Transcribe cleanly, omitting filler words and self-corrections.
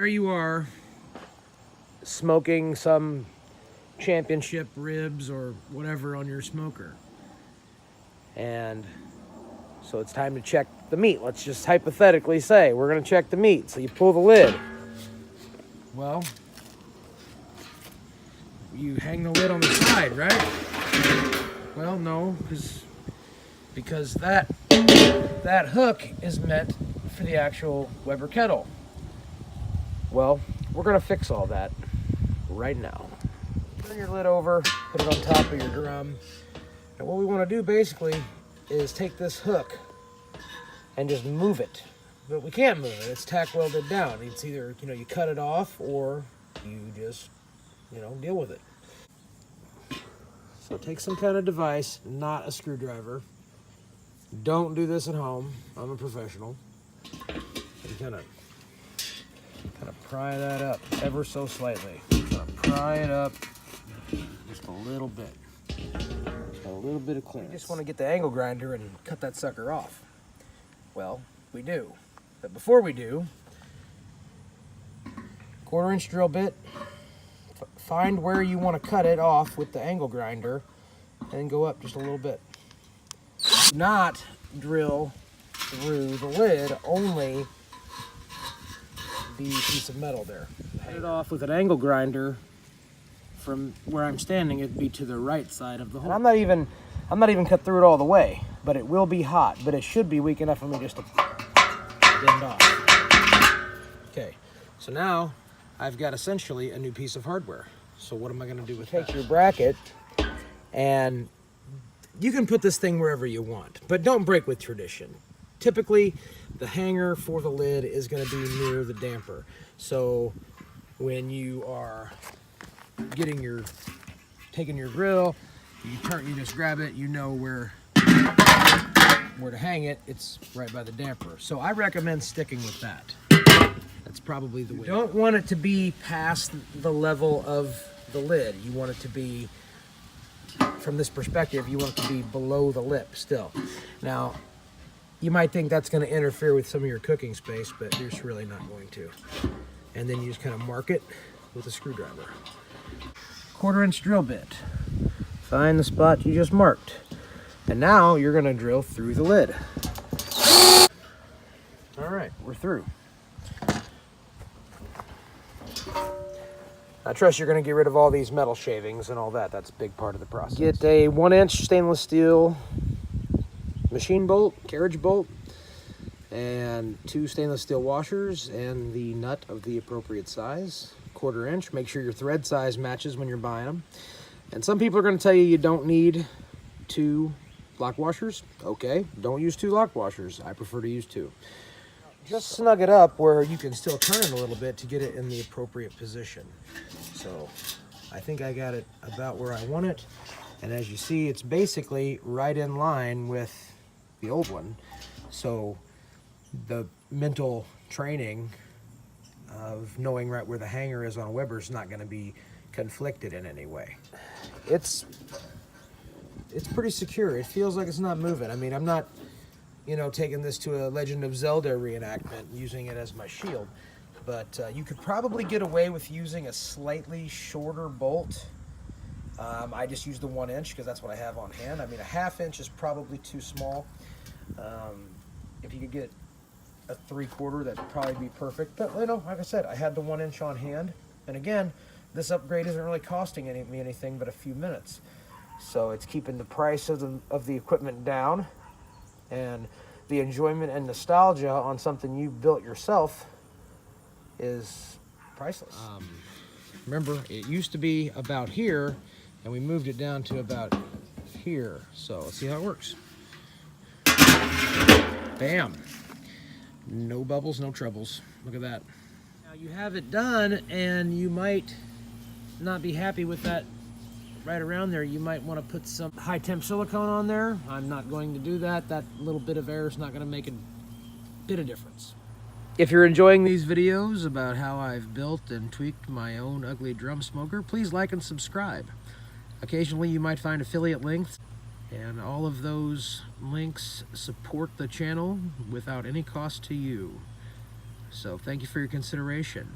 There you are, smoking some championship ribs or whatever on your smoker. And so it's time to check the meat. Let's just hypothetically say we're going to check the meat. So you pull the lid. Well, you hang the lid on the side, right? Well, no, because that hook is meant for the actual Weber kettle. Well, we're going to fix all that right now. Turn your lid over, put it on top of your drum. And what we want to do basically is take this hook and just move it. But we can't move it. It's tack welded down. It's either, you cut it off or you just, deal with it. So take some kind of device, not a screwdriver. Don't do this at home. I'm a professional. And kind of pry that up ever so slightly. Pry it up just a little bit. Just a little bit of clearance. You just want to get the angle grinder and cut that sucker off. Well, we do. But before we do, 1/4-inch drill bit. Find where you want to cut it off with the angle grinder and go up just a little bit. Do not drill through the lid, only the piece of metal there. Cut it off with an angle grinder. From where I'm standing, it'd be to the right side of the hole. And I'm not even cut through it all the way, but it will be hot. But it should be weak enough for me just to bend off. Okay, so now I've got essentially a new piece of hardware. So what am I going to do with that? Take your bracket, and you can put this thing wherever you want, but don't break with tradition. Typically, the hanger for the lid is going to be near the damper. So when you are taking your grill, you just grab it, you know where to hang it. It's right by the damper. So I recommend sticking with that. That's probably the way. You don't want it to be past the level of the lid. You want it to be, from this perspective, you want it to be below the lip still. Now, you might think that's going to interfere with some of your cooking space, but it's really not going to. And then you just kind of mark it with a screwdriver. 1/4-inch drill bit. Find the spot you just marked. And now you're going to drill through the lid. All right, we're through. I trust you're going to get rid of all these metal shavings and all that. That's a big part of the process. Get a 1-inch stainless steel machine bolt, carriage bolt, and 2 stainless steel washers and the nut of the appropriate size. 1/4-inch. Make sure your thread size matches when you're buying them. And some people are going to tell you don't need 2 lock washers. Okay, don't use 2 lock washers. I prefer to use 2. Just snug it up where you can still turn it a little bit to get it in the appropriate position. So I think I got it about where I want it. And as you see, it's basically right in line with the old one. So the mental training of knowing right where the hanger is on a Weber is not going to be conflicted in any way. It's pretty secure. It feels like it's not moving. I mean, I'm not, taking this to a Legend of Zelda reenactment, using it as my shield. But you could probably get away with using a slightly shorter bolt. I just use the 1-inch because that's what I have on hand. I mean, a 1/2 inch is probably too small. If you could get a 3/4, that'd probably be perfect. But like I said, I had the 1-inch on hand. And again, this upgrade isn't really costing me anything but a few minutes. So it's keeping the price of the equipment down, and the enjoyment and nostalgia on something you built yourself is priceless. Remember, it used to be about here, and we moved it down to about here. So let's see how it works. Bam. No bubbles, no troubles. Look at that. Now you have it done, and you might not be happy with that right around there. You might want to put some high temp silicone on there. I'm not going to do that. That little bit of air is not going to make a bit of difference. If you're enjoying these videos about how I've built and tweaked my own ugly drum smoker, please like and subscribe. Occasionally you might find affiliate links, and all of those links support the channel without any cost to you. So thank you for your consideration.